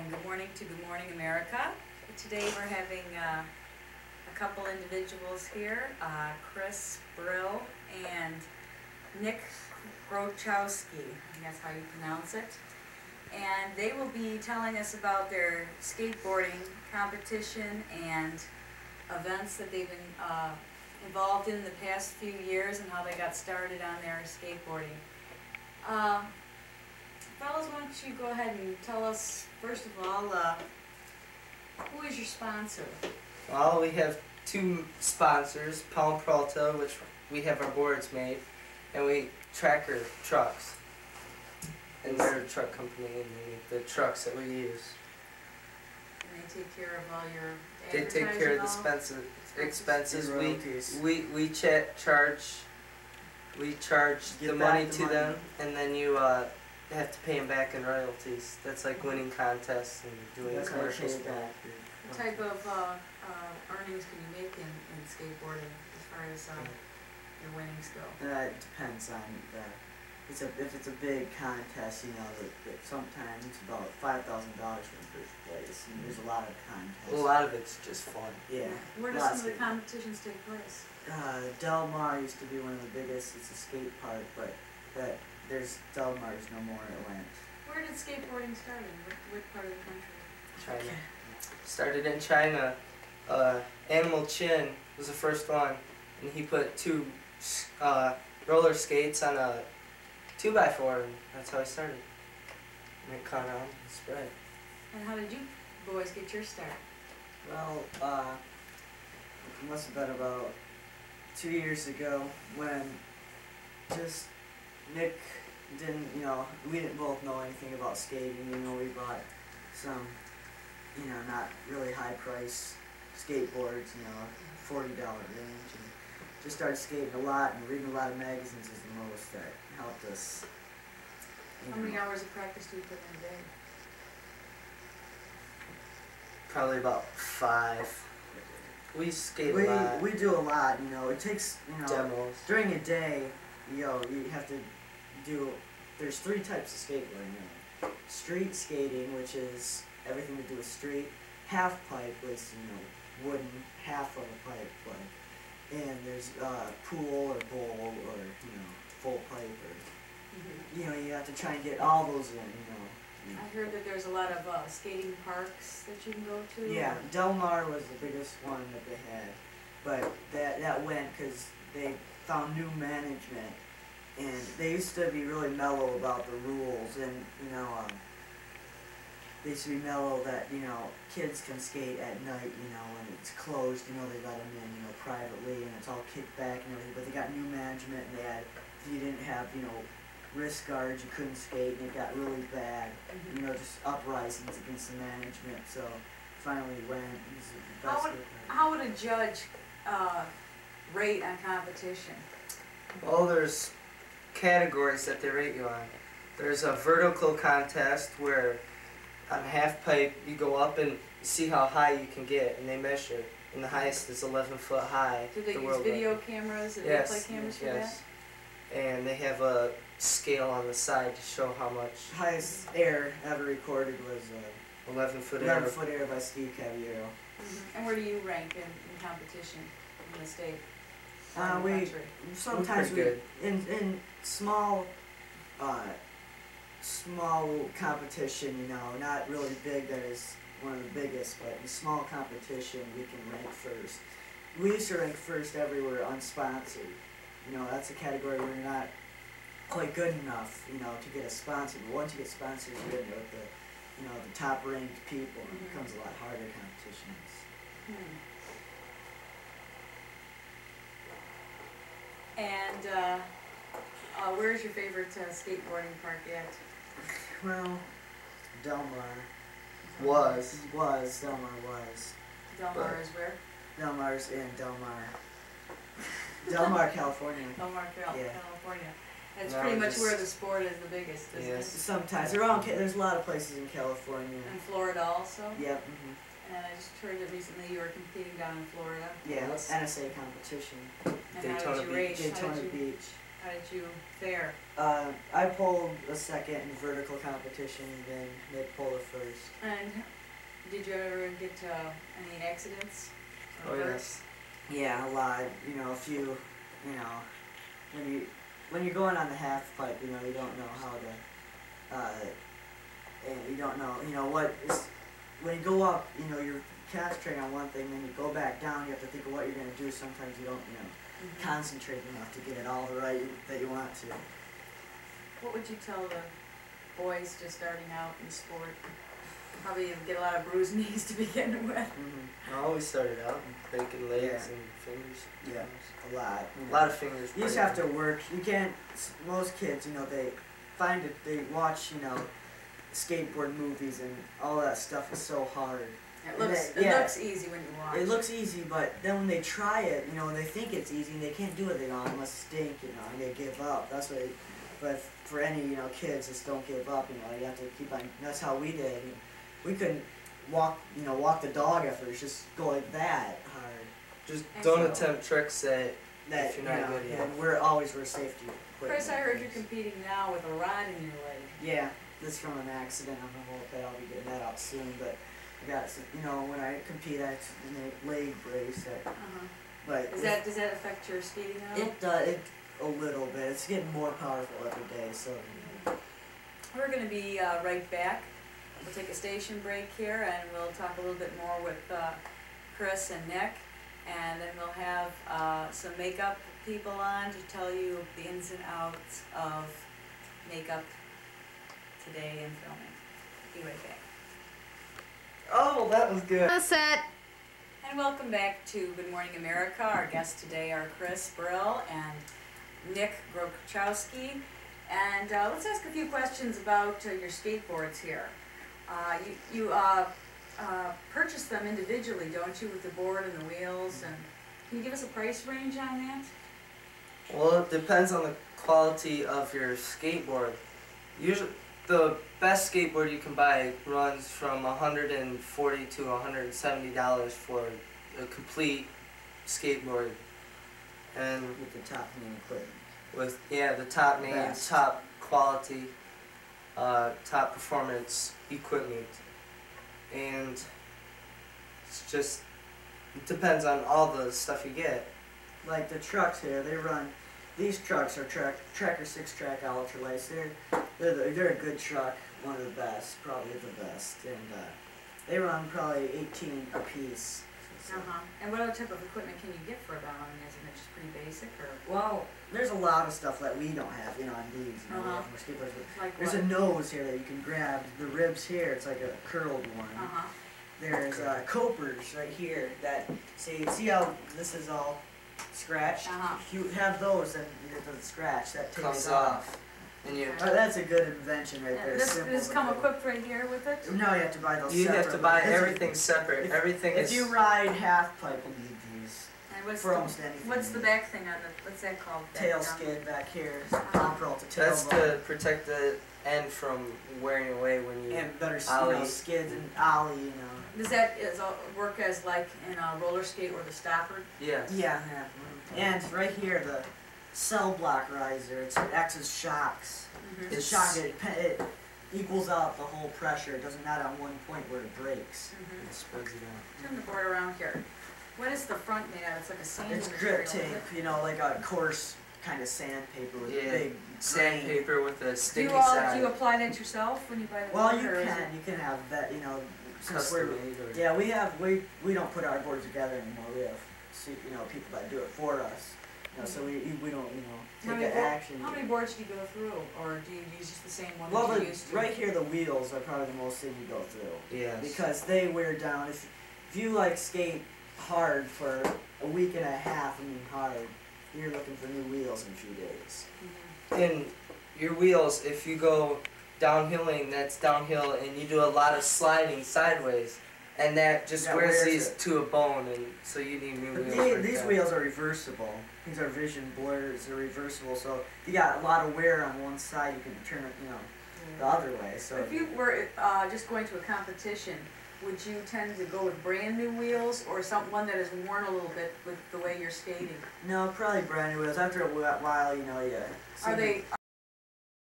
and good morning to Good Morning America. Today we're having a couple individuals here, Chris Brill and Nick Grochowski, I think that's how you pronounce it. And they will be telling us about their skateboarding competition and events that they've been involved in the past few years and how they got started on their skateboarding. Fellas, why don't you go ahead and tell us, first of all, who is your sponsor? Well, we have two sponsors, Palm Peralta, which we have our boards made, and we Tracker Trucks. And they're a truck company, and they make the trucks that we use. And they take care of all your They take care of the expenses. We charge the money to them, and then you have to pay them back in royalties. That's like winning contests and doing commercials. What type of earnings can you make in skateboarding as far as your winnings go? It depends on if it's a big contest, you know, sometimes it's about $5,000 for the first place, and there's a lot of contests. A lot of it's just fun. Yeah. Where do some of the competitions take place? Del Mar used to be one of the biggest. It's a skate park, but Del Mar is no more. It went. Where did skateboarding start in? What part of the country? China. Started in China. Animal Chin was the first one, and he put two roller skates on a 2x4, and that's how I started. And it caught on and spread. And how did you boys get your start? Well, it must have been about 2 years ago when just Nick didn't, we didn't both know anything about skating. We bought some, not really high price skateboards, $40 range, and just started skating a lot and reading a lot of magazines is the most that helped us. How many hours of practice do you put in a day? Probably about 5. We skate a lot. We do a lot, it takes, demos. During a day, you have to do, there's 3 types of skateboarding, really. Street skating, which is everything to do with street. Half pipe was, wooden, half of a pipe, and there's pool or bowl or, full pipe or, you have to try and get all those in, I heard that there's a lot of skating parks that you can go to. Yeah, Del Mar was the biggest one that they had, but that went because they found new management, and they used to be really mellow about the rules, and they used to be mellow that kids can skate at night, when it's closed, they let them in, privately, and it's all kicked back and everything. But they got new management, and they had, if you didn't have wrist guards, you couldn't skate, and it got really bad. Just uprisings against the management. So finally went. How would a judge rate on competition? Well, there's categories that they rate you on. There's a vertical contest where on half pipe you go up and see how high you can get, and they measure. And the highest is 11 foot high. Do they use video cameras and replay cameras for that? And they have a scale on the side to show how much. Highest air ever recorded was 11 foot air. 11 foot air by Steve Caballero. And where do you rank in competition in the state? Sometimes in small competition, not really big. That is one of the biggest, but in small competition we can rank first. We used to rank first everywhere unsponsored. That's a category where you're not quite good enough, to get a sponsor. But once you get sponsored, you're in with the top ranked people, and it becomes a lot harder competitions. And where's your favorite skateboarding park at? Well, Del Mar. Del Mar was. Del Mar is where? Del Mar's in Del Mar. Del Mar, California. Del Mar, California. That's pretty much where the sport is the biggest, isn't it? Sometimes. There's a lot of places in California. And Florida also? Yep. And I just heard that recently you were competing down in Florida. Yeah, NSA competition. And Daytona Beach. How did you fare? I pulled a second in vertical competition, and then Nick pulled a first. And did you ever get any accidents? Oh, Or yes. Yeah, a lot. You know, a few. You know, when you're going on the half pipe, you know, you don't know how to. And you don't know. You know what is. When you go up, you know, you're concentrating on one thing, then you go back down. You have to think of what you're gonna do. Sometimes you don't, you know, concentrate enough to get it all the right that you want to. What would you tell the boys just starting out in sport? Probably get a lot of bruised knees to begin with. Mm-hmm. I always started out breaking legs Yeah. and fingers. Yeah, a lot. You A know. lot of fingers. You just have to work. You can't. Most kids, you know, they find it. They watch, you know, skateboard movies and all that stuff is so hard. It looks, Yeah. it looks easy when you watch. It looks easy, but then when they try it, you know, they think it's easy and they can't do it. They go, "I must stink," you know, and they give up. That's what. But for any, you know, kids, just don't give up. You know, you have to keep on. That's how we did. We couldn't walk, you know, walk the dog at first. Just go like that hard. Just And don't so- attempt tricks that That if you're not you know, good at. and we're always safety. Chris, I equipment. heard you're competing now with a rod in your leg. Yeah, this is from an accident. I'm gonna hope that I'll be getting that out soon. But I got, you know, when I compete, I have a leg brace. But Does that affect your skating at all? it a little bit. It's getting more powerful every day. So We're going to be right back. We'll take a station break here and we'll talk a little bit more with Chris and Nick. And then we'll have some makeup people on to tell you the ins and outs of makeup today and filming. Be right back. Oh, that was good. Set. And welcome back to Good Morning America. Our guests today are Chris Brill and Nick Grochowski. And let's ask a few questions about your skateboards here. You purchase them individually, don't you, with the board and the wheels? And can you give us a price range on that? Well, it depends on the quality of your skateboard. Usually, the best skateboard you can buy runs from $140 to $170 for a complete skateboard, and with the top name equipment. with the top name, Best. top quality, top performance equipment, and it's just it depends on all the stuff you get. Like the trucks here, they run. These trucks are Tracker 6-track ultralights. They're a good truck, one of the best, probably the best, and they run probably 18 a piece. So- And what other type of equipment can you get for about? I mean, isn't it just pretty basic, or Well, there's a lot of stuff that we don't have, you know, on these. You know, we have more skateboards, but like there's what? a nose here that you can grab. The ribs here, it's like a curled one. There's copers right here that see how this is all scratched? If you have those, then it doesn't scratch. That takes Comes off, and you That's a good invention right there. Does Simple this come but good. equipped right here with it? No, you have to buy those. have to separate. buy Because everything separate. if- Everything If is you ride half pipe, you need these And what's for almost anything. what's the back thing on the, what's that called? Tail Back down? skid back here, comparable to tail that's bar. to protect the end from wearing away when you And better ollie. skids and ollie, you know. Does that work as like in a roller skate or the stopper? Yes. Yeah, yeah. And right here, the cell block riser, it acts as shocks. Mm-hmm. It's a shock, it equals out the whole pressure. It doesn't not at one point where it breaks. It spreads it out. Turn the board around here. What is the front made out of? It's like a sand It's material. grip tape, you know, like a coarse kind of sandpaper with Yeah, big grain. Sandpaper with a Do sticky you side. apply that yourself when you buy the Well, board, you or is can have that, you know, since Custom we're, made or yeah, we don't put our boards together anymore. We have, you know, people that do it for us. You know, so we don't, you know, How take many the action. How many boards do you go through, or do you use just the same one Well, that you used to? right here, the wheels are probably the most thing you go through. Yes. Because they wear down. If you like skate hard for a week and a half, I mean hard, you're looking for new wheels in a few days. Mhm. And your wheels, if you go downhilling, that's downhill, and you do a lot of sliding sideways, and that just That wears wears these it. to a bone, and so you need new But wheels. for these that. wheels are reversible. These are vision blurs. They're reversible. So if you got a lot of wear on one side, you can turn it, you know, the other way. So If you were just going to a competition, would you tend to go with brand new wheels or one that is worn a little bit with the way you're skating? No, probably brand new wheels. After a while, you know, yeah. Are they